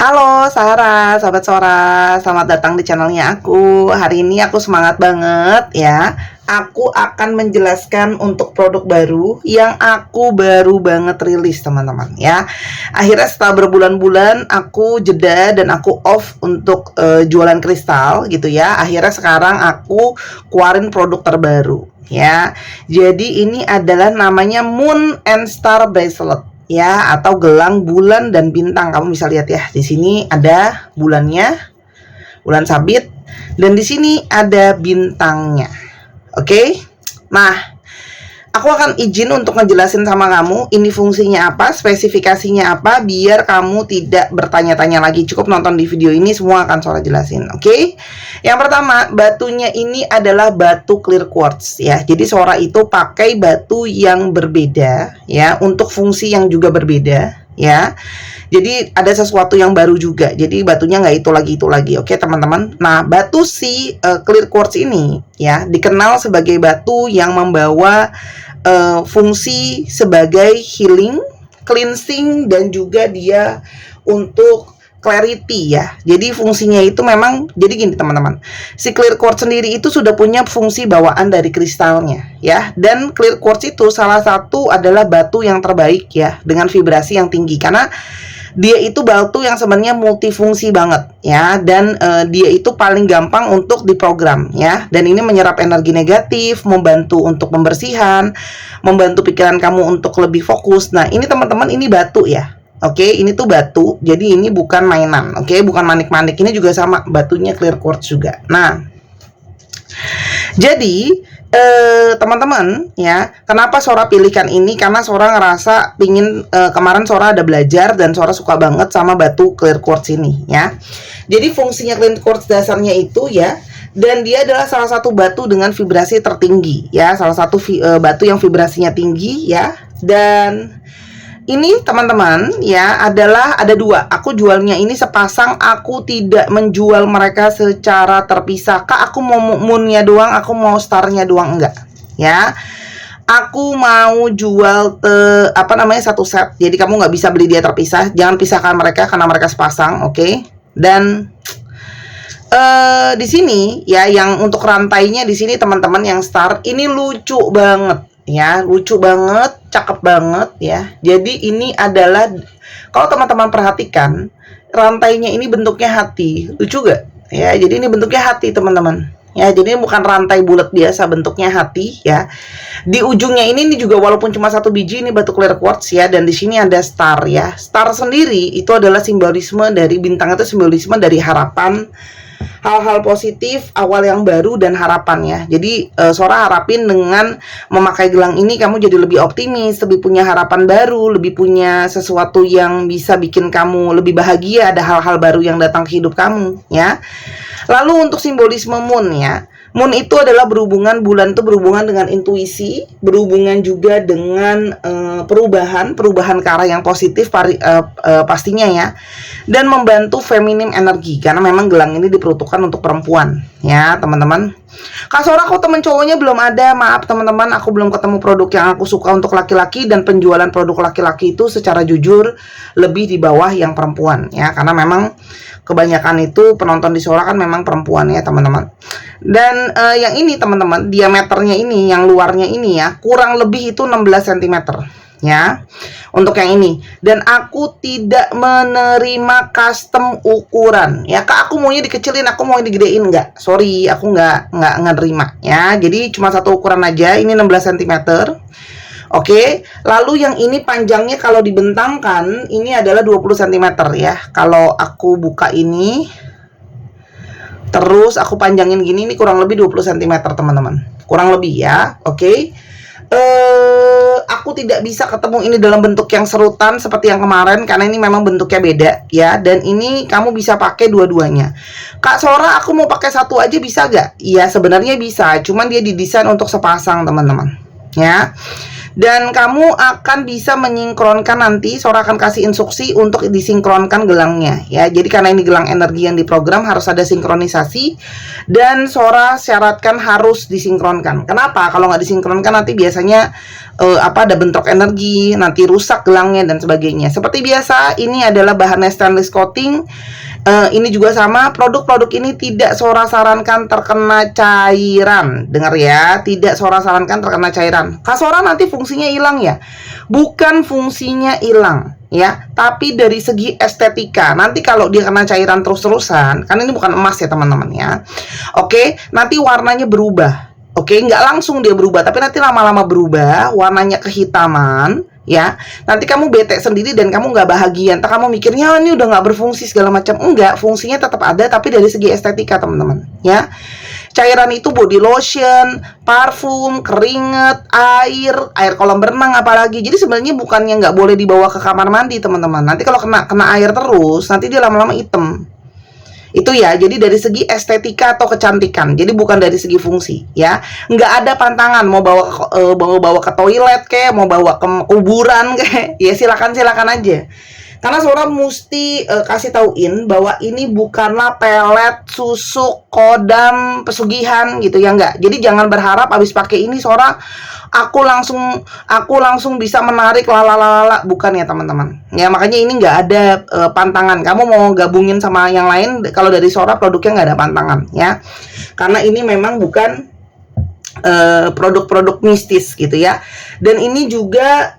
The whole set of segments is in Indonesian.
Halo Sarah, sahabat Sora, selamat datang di channelnya aku. Hari ini aku semangat banget ya. Aku akan menjelaskan untuk produk baru yang aku baru banget rilis teman-teman ya. Akhirnya setelah berbulan-bulan aku jeda dan aku off untuk jualan kristal gitu ya. Akhirnya sekarang aku keluarin produk terbaru ya. Jadi ini adalah namanya Moon and Star Bracelet ya, atau gelang bulan dan bintang. Kamu bisa lihat ya, di sini ada bulannya, bulan sabit, dan di sini ada bintangnya. Oke. Nah, aku akan izin untuk ngejelasin sama kamu ini fungsinya apa, spesifikasinya apa, biar kamu tidak bertanya-tanya lagi. Cukup nonton di video ini, semua akan Sora jelasin. Oke. Yang pertama, batunya ini adalah batu clear quartz ya. Jadi Sora itu pakai batu yang berbeda ya, untuk fungsi yang juga berbeda ya. Jadi ada sesuatu yang baru juga. Jadi batunya nggak itu lagi. Oke teman-teman. Nah, batu si clear quartz ini ya dikenal sebagai batu yang membawa fungsi sebagai healing, cleansing, dan juga dia untuk clarity ya. Jadi fungsinya itu memang jadi gini teman-teman. Si clear quartz sendiri itu sudah punya fungsi bawaan dari kristalnya ya. Dan clear quartz itu salah satu adalah batu yang terbaik ya, dengan vibrasi yang tinggi, karena dia itu batu yang sebenarnya multifungsi banget ya, dan dia itu paling gampang untuk diprogram ya, dan ini menyerap energi negatif, membantu untuk pembersihan, membantu pikiran kamu untuk lebih fokus. Nah ini teman-teman, ini batu ya. Oke, ini tuh batu, jadi ini bukan mainan. Oke, bukan manik-manik. Ini juga sama, batunya clear quartz juga. Nah, jadi teman-teman ya, kenapa Sora pilihkan ini? Karena Sora ngerasa pingin, kemarin Sora ada belajar dan Sora suka banget sama batu clear quartz ini ya. Jadi fungsinya clear quartz dasarnya itu ya, dan dia adalah salah satu batu dengan vibrasi tertinggi ya, salah satu batu yang vibrasinya tinggi ya. Dan ini teman-teman ya, adalah ada dua. Aku jualnya ini sepasang, aku tidak menjual mereka secara terpisah. Kak, aku mau moonnya doang, aku mau starnya doang, enggak ya. Aku mau jual satu set. Jadi kamu nggak bisa beli dia terpisah. Jangan pisahkan mereka karena mereka sepasang, oke? Dan di sini ya, yang untuk rantainya di sini teman-teman, yang star ini lucu banget ya, lucu banget, cakep banget ya. Jadi ini adalah, kalau teman-teman perhatikan, rantainya ini bentuknya hati, lucu gak ya? Jadi ini bentuknya hati teman-teman ya, jadi ini bukan rantai bulat biasa, bentuknya hati ya. Di ujungnya ini juga walaupun cuma satu biji, ini batu clear quartz ya, dan di sini ada star ya. Star sendiri itu adalah simbolisme dari bintang, itu simbolisme dari harapan, hal-hal positif, awal yang baru, dan harapan ya. Jadi Sora harapin dengan memakai gelang ini kamu jadi lebih optimis, lebih punya harapan baru, lebih punya sesuatu yang bisa bikin kamu lebih bahagia, ada hal-hal baru yang datang ke hidup kamu ya. Lalu untuk simbolisme moon ya, moon itu adalah berhubungan, bulan itu berhubungan dengan intuisi, berhubungan juga dengan perubahan ke arah yang positif pastinya ya, dan membantu feminim energi, karena memang gelang ini diperuntukkan untuk perempuan ya teman-teman. Kak Sora, kok temen cowoknya belum ada? Maaf teman-teman, aku belum ketemu produk yang aku suka untuk laki-laki, dan penjualan produk laki-laki itu secara jujur lebih di bawah yang perempuan ya, karena memang kebanyakan itu penonton di Sora kan memang perempuan ya teman-teman. Dan yang ini teman-teman, diameternya ini, yang luarnya ini ya, kurang lebih itu 16 cm ya, untuk yang ini. Dan aku tidak menerima custom ukuran ya. Kak, aku maunya dikecilin, aku mau digedein, enggak, sorry, aku nggak nerima ya. Jadi cuma satu ukuran aja, ini 16 cm. Oke, lalu yang ini panjangnya kalau dibentangkan ini adalah 20 cm ya. Kalau aku buka ini, terus aku panjangin gini, ini kurang lebih 20 cm teman-teman. Kurang lebih ya, oke. Aku tidak bisa ketemu ini dalam bentuk yang serutan seperti yang kemarin, karena ini memang bentuknya beda ya. Dan ini kamu bisa pakai dua-duanya. Kak Sora, aku mau pakai satu aja bisa gak? Iya sebenarnya bisa, cuman dia didesain untuk sepasang teman-teman ya. Dan kamu akan bisa menyinkronkan, nanti Sora akan kasih instruksi untuk disinkronkan gelangnya ya. Jadi karena ini gelang energi yang diprogram, harus ada sinkronisasi, dan Sora syaratkan harus disinkronkan. Kenapa? Kalau nggak disinkronkan nanti biasanya ada bentrok energi, nanti rusak gelangnya dan sebagainya. Seperti biasa, ini adalah bahannya stainless coating. Ini juga sama, produk-produk ini tidak Sora sarankan terkena cairan. Dengar ya, tidak Sora sarankan terkena cairan. Kak Sora nanti fungsinya hilang ya? Bukan fungsinya hilang ya, tapi dari segi estetika. Nanti kalau dia kena cairan terus-terusan, kan ini bukan emas ya teman-teman ya. Oke, nanti warnanya berubah. Oke, nggak langsung dia berubah, tapi nanti lama-lama berubah, warnanya kehitaman, ya. Nanti kamu bete sendiri dan kamu nggak bahagia. Entah kamu mikirnya ini udah nggak berfungsi segala macam. Enggak, fungsinya tetap ada, tapi dari segi estetika teman-teman, ya. Cairan itu body lotion, parfum, keringat, air kolam berenang apalagi. Jadi sebenarnya bukannya nggak boleh dibawa ke kamar mandi teman-teman. Nanti kalau kena air terus, nanti dia lama-lama hitam. Itu ya, jadi dari segi estetika atau kecantikan, jadi bukan dari segi fungsi ya. Nggak ada pantangan mau bawa ke toilet kayak, mau bawa ke kuburan kayak, ya silakan aja. Karena Sora mesti kasih tauin bahwa ini bukanlah pelet, susuk, kodam, pesugihan gitu ya, enggak. Jadi jangan berharap abis pakai ini Sora aku langsung bisa menarik lalalala, bukan ya teman-teman. Ya makanya ini nggak ada pantangan. Kamu mau gabungin sama yang lain, kalau dari Sora produknya nggak ada pantangan ya. Karena ini memang bukan produk-produk mistis gitu ya. Dan ini juga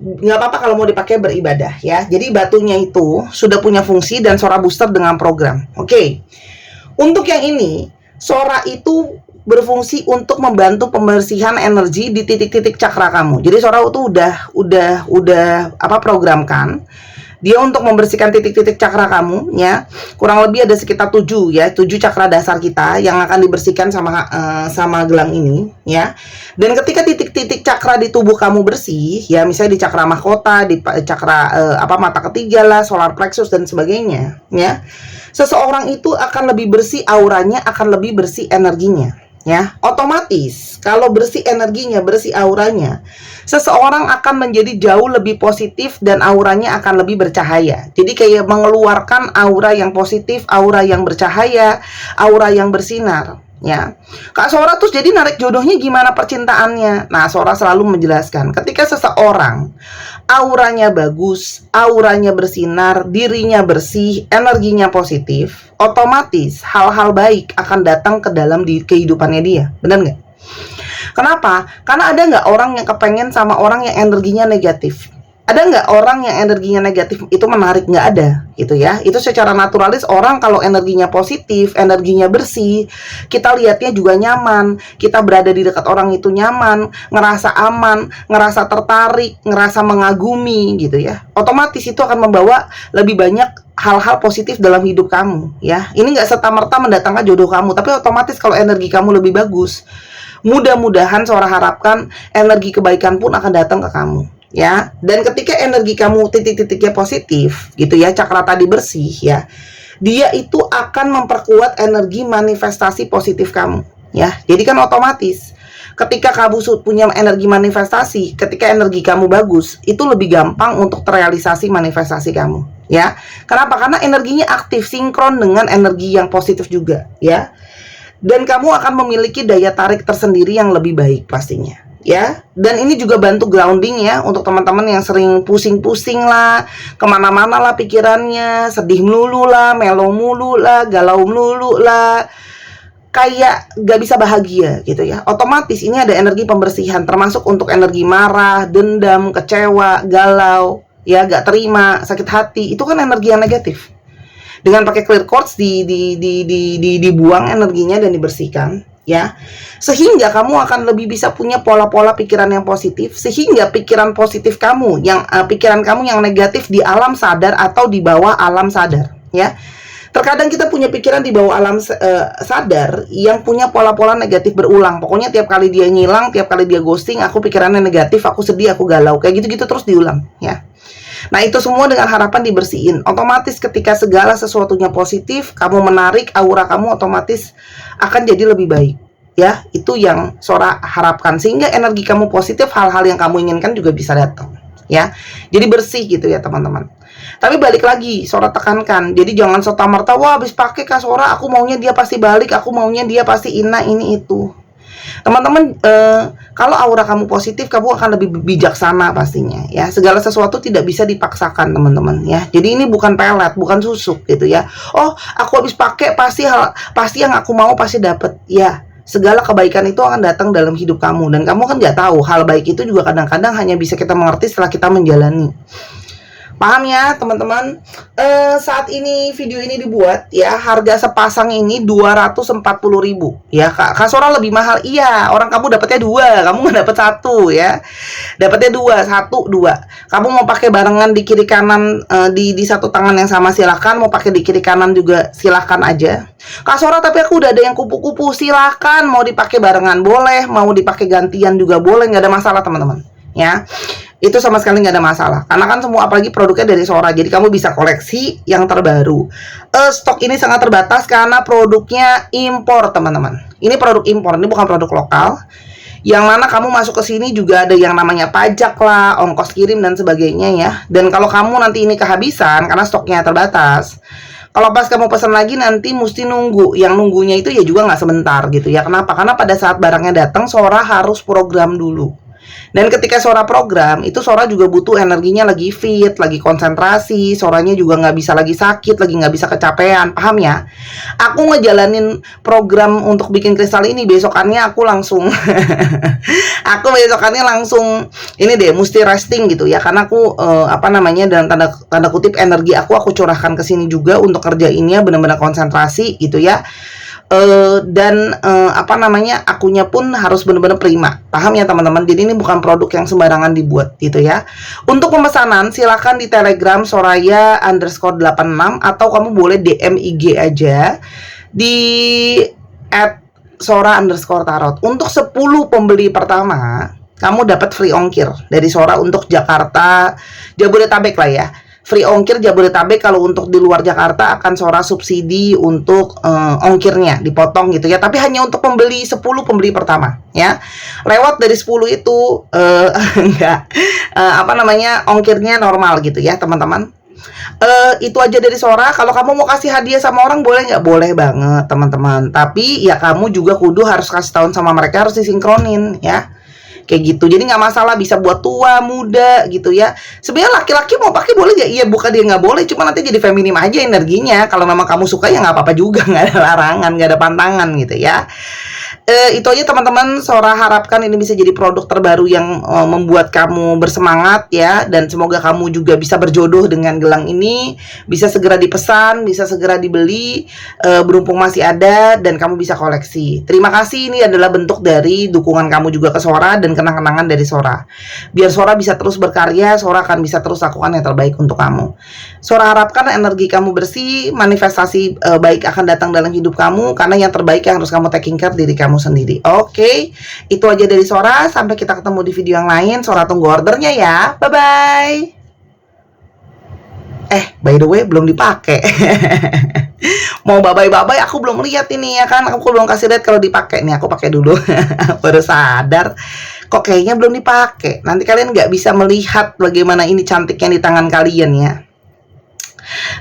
nggak apa-apa kalau mau dipakai beribadah ya. Jadi batunya itu sudah punya fungsi dan Sora booster dengan program. Oke. Untuk yang ini, Sora itu berfungsi untuk membantu pembersihan energi di titik-titik cakra kamu. Jadi Sora itu udah programkan dia untuk membersihkan titik-titik cakra kamu ya. Kurang lebih ada sekitar 7 cakra dasar kita yang akan dibersihkan sama gelang ini ya. Dan ketika titik-titik cakra di tubuh kamu bersih ya, misalnya di cakra mahkota, di cakra mata ketiga lah, solar plexus dan sebagainya ya. Seseorang itu akan lebih bersih auranya, akan lebih bersih energinya. Ya, otomatis kalau bersih energinya, bersih auranya, seseorang akan menjadi jauh lebih positif dan auranya akan lebih bercahaya. Jadi kayak mengeluarkan aura yang positif, aura yang bercahaya, aura yang bersinar. Ya, Kak Sora terus jadi narik jodohnya gimana percintaannya? Nah, Sora selalu menjelaskan, ketika seseorang auranya bagus, auranya bersinar, dirinya bersih, energinya positif, otomatis hal-hal baik akan datang ke dalam kehidupannya dia. Benar nggak? Kenapa? Karena ada nggak orang yang kepengen sama orang yang energinya negatif? Ada nggak orang yang energinya negatif itu menarik? Nggak ada gitu ya. Itu secara naturalis orang kalau energinya positif, energinya bersih, kita lihatnya juga nyaman, kita berada di dekat orang itu nyaman, ngerasa aman, ngerasa tertarik, ngerasa mengagumi gitu ya. Otomatis itu akan membawa lebih banyak hal-hal positif dalam hidup kamu ya. Ini nggak serta-merta mendatangkan jodoh kamu, tapi otomatis kalau energi kamu lebih bagus, mudah-mudahan Sora harapkan energi kebaikan pun akan datang ke kamu. Ya, dan ketika energi kamu titik-titiknya positif gitu ya, cakra tadi bersih ya, dia itu akan memperkuat energi manifestasi positif kamu ya. Jadi kan otomatis ketika kamu punya energi manifestasi, ketika energi kamu bagus, itu lebih gampang untuk terrealisasi manifestasi kamu ya. Kenapa? Karena energinya aktif, sinkron dengan energi yang positif juga ya. Dan kamu akan memiliki daya tarik tersendiri yang lebih baik pastinya ya. Dan ini juga bantu grounding ya, untuk teman-teman yang sering pusing-pusing lah, kemana-mana lah pikirannya, sedih melulu lah, melo mulu lah, galau melulu lah, kayak gak bisa bahagia gitu ya. Otomatis ini ada energi pembersihan, termasuk untuk energi marah, dendam, kecewa, galau ya, gak terima, sakit hati, itu kan energi yang negatif. Dengan pakai clear quartz dibuang energinya dan dibersihkan ya, sehingga kamu akan lebih bisa punya pola-pola pikiran yang positif, sehingga pikiran positif kamu pikiran kamu yang negatif di alam sadar atau di bawah alam sadar ya. Terkadang kita punya pikiran di bawah alam sadar yang punya pola-pola negatif berulang. Pokoknya tiap kali dia ngilang, tiap kali dia ghosting, aku pikirannya negatif, aku sedih, aku galau, kayak gitu-gitu terus diulang ya. Nah, itu semua dengan harapan dibersihin. Otomatis ketika segala sesuatunya positif, kamu menarik, aura kamu otomatis akan jadi lebih baik ya. Itu yang Sora harapkan, sehingga energi kamu positif, hal-hal yang kamu inginkan juga bisa datang, ya. Jadi bersih gitu ya teman-teman. Tapi balik lagi, Sora tekankan, jadi jangan serta-merta, wah habis pakai Kak Sora, aku maunya dia pasti balik, aku maunya dia pasti ini itu. Teman-teman, kalau aura kamu positif, kamu akan lebih bijaksana pastinya, ya. Segala sesuatu tidak bisa dipaksakan, teman-teman, ya. Jadi ini bukan pelet, bukan susuk gitu ya. Oh, aku habis pakai pasti yang aku mau pasti dapet, ya. Segala kebaikan itu akan datang dalam hidup kamu, dan kamu kan nggak tahu hal baik itu juga kadang-kadang hanya bisa kita mengerti setelah kita menjalani. Paham ya teman-teman? Saat ini video ini dibuat ya, harga sepasang ini 240.000 ya. Kak Sora lebih mahal, iya. Orang kamu dapatnya 2, kamu nggak dapat 1 ya. Dapatnya 2, 1, 2. Kamu mau pakai barengan di kiri kanan, di satu tangan yang sama silakan. Mau pakai di kiri kanan juga silakan aja. Kak Sora, tapi aku udah ada yang kupu-kupu, silakan. Mau dipakai barengan boleh, mau dipakai gantian juga boleh, nggak ada masalah teman-teman ya. Itu sama sekali nggak ada masalah, karena kan semua apalagi produknya dari Sora, jadi kamu bisa koleksi yang terbaru. Stok ini sangat terbatas karena produknya impor teman-teman. Ini produk impor, ini bukan produk lokal. Yang mana kamu masuk ke sini juga ada yang namanya pajak lah, ongkos kirim dan sebagainya ya. Dan kalau kamu nanti ini kehabisan karena stoknya terbatas, kalau pas kamu pesan lagi nanti mesti nunggu. Yang nunggunya itu ya juga nggak sebentar gitu ya. Kenapa? Karena pada saat barangnya datang, Sora harus program dulu. Dan ketika Sora program, itu Sora juga butuh energinya lagi fit, lagi konsentrasi. Soranya juga nggak bisa lagi sakit, lagi nggak bisa kecapean, paham ya? Aku ngejalanin program untuk bikin kristal ini, besokannya aku langsung aku besokannya langsung ini deh, mesti resting gitu ya. Karena aku dalam tanda kutip energi aku curahkan ke sini juga untuk kerjainnya, benar-benar konsentrasi gitu ya. Akunya pun harus benar-benar prima. Paham ya teman-teman? Jadi ini bukan produk yang sembarangan dibuat gitu ya. Untuk pemesanan silakan di Telegram Soraya_86 atau kamu boleh DM IG aja di @Sora_tarot. Untuk 10 pembeli pertama, kamu dapat free ongkir dari Sora untuk Jakarta, Jabodetabek lah ya. Free ongkir Jabodetabek. Kalau untuk di luar Jakarta akan Sora subsidi untuk ongkirnya, dipotong gitu ya. Tapi hanya untuk 10 pembeli pertama ya. Lewat dari 10 itu ongkirnya normal gitu ya teman-teman. Itu aja dari Sora. Kalau kamu mau kasih hadiah sama orang boleh nggak? Boleh banget teman-teman. Tapi ya kamu juga kudu harus kasih tahu sama mereka, harus disinkronin ya. Kayak gitu, jadi nggak masalah, bisa buat tua, muda gitu ya. Sebenarnya laki-laki mau pakai boleh nggak? Iya, bukan dia nggak boleh, cuma nanti jadi feminim aja energinya. Kalau memang kamu suka ya nggak apa-apa juga, nggak ada larangan, nggak ada pantangan gitu ya. Itu aja teman-teman. Sora harapkan ini bisa jadi produk terbaru yang membuat kamu bersemangat ya. Dan semoga kamu juga bisa berjodoh dengan gelang ini, bisa segera dipesan, bisa segera dibeli, berhubung masih ada dan kamu bisa koleksi. Terima kasih, ini adalah bentuk dari dukungan kamu juga ke Sora dan kenang-kenangan dari Sora. Biar Sora bisa terus berkarya, Sora akan bisa terus lakukan yang terbaik untuk kamu. Sora harapkan energi kamu bersih, manifestasi baik akan datang dalam hidup kamu, karena yang terbaik yang harus kamu taking care diri kamu sendiri. Oke, itu aja dari Sora. Sampai kita ketemu di video yang lain. Sora tunggu ordernya ya. Bye bye. By the way belum dipakai. Mau bye bye aku belum lihat ini ya kan. Aku belum kasih lihat kalau dipakai nih. Aku pakai dulu. Baru sadar kok kayaknya belum dipakai. Nanti kalian nggak bisa melihat bagaimana ini cantiknya di tangan kalian ya.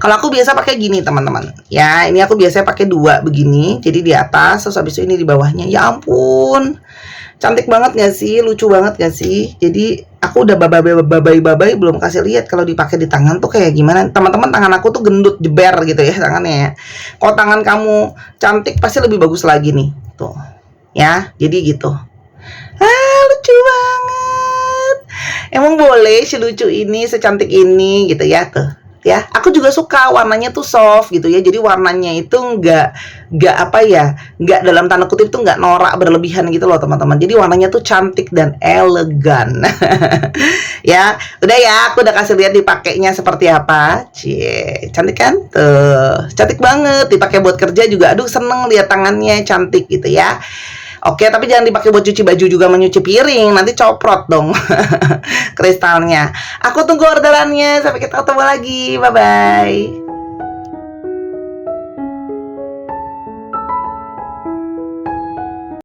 Kalau aku biasa pakai gini teman-teman ya, ini aku biasanya pakai 2 begini, jadi di atas terus habis itu ini di bawahnya. Ya ampun, cantik banget gak sih, lucu banget gak sih? Jadi aku udah babai belum kasih lihat kalau dipakai di tangan tuh kayak gimana teman-teman. Tangan aku tuh gendut jeber gitu ya tangannya ya. Kalau tangan kamu cantik pasti lebih bagus lagi nih tuh ya. Jadi gitu, lucu banget. Emang boleh selucu ini, secantik ini gitu ya tuh ya. Aku juga suka warnanya tuh soft gitu ya. Jadi warnanya itu nggak dalam tanda kutip tuh nggak norak berlebihan gitu loh teman-teman. Jadi warnanya tuh cantik dan elegan. Ya udah ya, aku udah kasih lihat dipakainya seperti apa. Cie, cantik kan tuh, cantik banget. Dipakai buat kerja juga, aduh seneng lihat tangannya cantik gitu ya. Oke, tapi jangan dipakai buat cuci baju juga, menyuci piring, nanti coprot dong kristalnya. Aku tunggu orderannya. Sampai kita ketemu lagi. Bye bye.